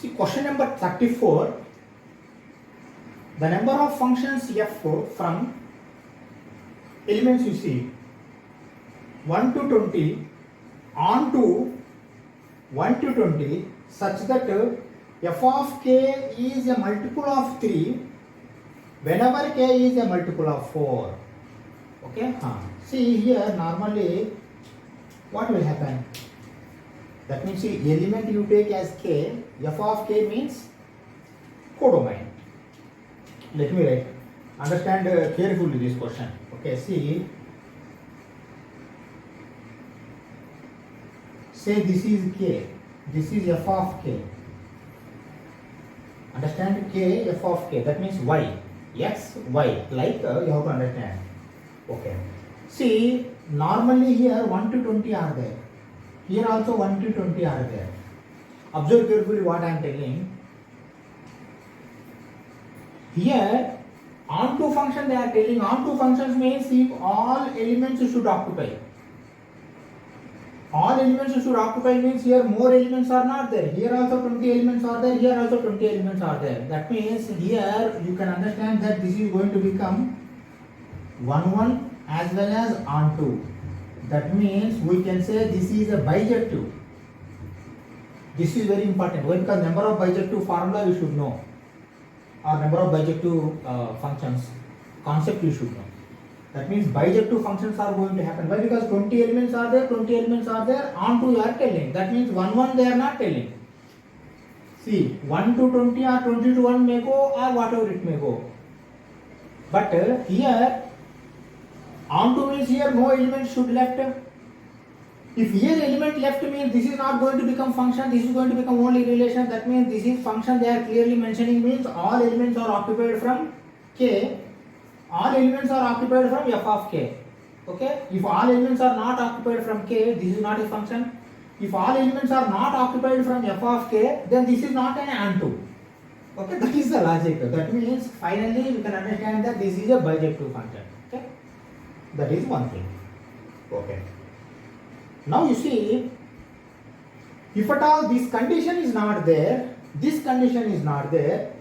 See question number 34. The number of functions f from elements you see 1 to 20 on to 1 to 20 such that f of k is a multiple of 3 whenever k is a multiple of 4. Okay? See here normally what will happen? That means see element you take as k, f of k means codomain. Let me write. Understand carefully this question. Okay, see. Say this is k, this is f of k. Understand k, f of k. That means y, x, y. Like you have to understand. Okay. See, normally here 1 to 20 are there. Here also 1 to 20 are there. Observe carefully what I am telling. Here, onto function they are telling. Onto functions means if all elements should occupy. All elements should occupy means here more elements are not there. Here also 20 elements are there. Here also 20 elements are there. That means here you can understand that this is going to become 1 as well as onto. That means we can say this is a bijective. This is very important. Why? Because number of bijective formula you should know, or number of bijective functions concept you should know. That means bijective functions are going to happen. Why? Because 20 elements are there, 20 elements are there, onto you are telling. That means 1 they are not telling. See, 1 to 20 or 20 to 1 may go or whatever it may go. But here onto means here no element should left. If here element left means this is not going to become function, this is going to become only relation. That means this is function they are clearly mentioning means all elements are occupied from k. All elements are occupied from f of k. Okay? If all elements are not occupied from k, this is not a function. If all elements are not occupied from f of k, then this is not an onto. Okay? That is the logic. That means finally we can understand that this is a bijective function. Okay? That is one thing. Okay. Now you see, if at all this condition is not there, this condition is not there,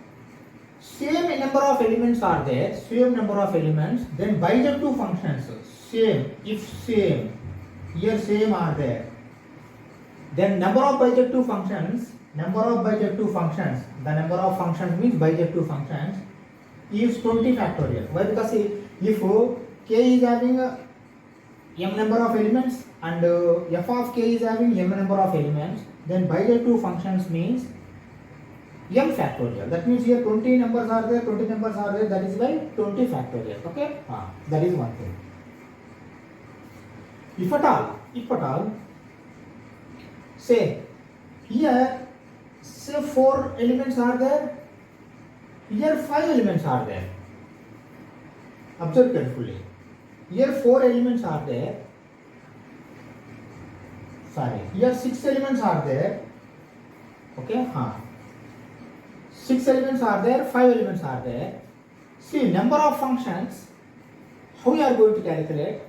same number of elements are there, same number of elements, then bijective functions, same, if same, here same are there, then number of bijective functions, the number of functions means bijective functions is 20 factorial. Why? Because if k is having m number of elements and f of k is having m number of elements, then bijective functions means m factorial. That means here 20 numbers are there, 20 numbers are there, that is why 20 factorial. Okay? That is one thing. If at all, say here, say 4 elements are there, here 5 elements are there. Observe carefully. Here 4 elements are there. Sorry, here 6 elements are there. Okay? 6 elements are there, 5 elements are there. See, number of functions, how we are going to calculate?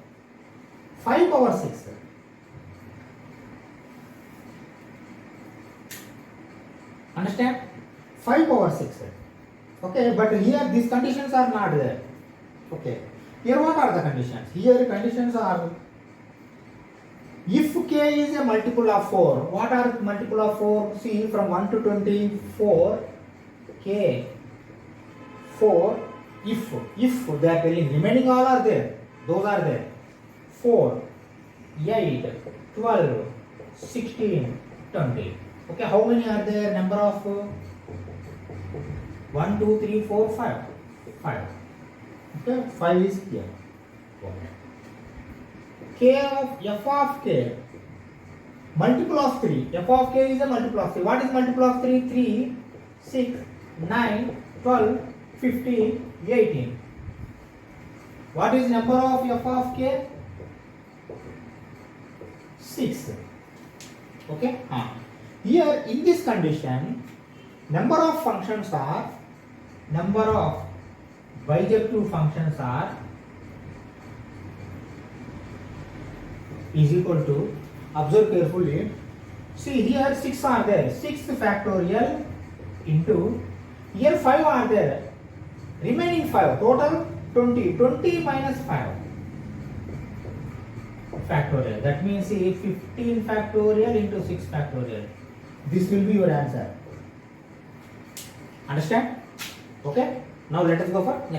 5 power 6. Understand? 5 power 6. Okay, but here these conditions are not there. Okay. Here what are the conditions? Here conditions are, if k is a multiple of 4, what are multiple of 4? See, from 1 to 24, k, 4, if they are telling remaining all are there, those are there, 4, 8, 12, 16, 20. Okay, how many are there? Number of 1, 2, 3, 4, 5. 5. Okay, 5 is here. Okay. K of f of k, multiple of 3. F of k is a multiple of 3. What is multiple of 3? 3, 6, 9, 12, 15, 18. What is number of f of k? 6. Okay. Here in this condition, number of functions are, number of bijective functions are is equal to, observe carefully, see here 6 are there, 6 factorial into, here 5 are there, remaining 5, total 20, 20 minus 5 factorial. That means 15 factorial into 6 factorial. This will be your answer. Understand? Okay. Now let us go for next.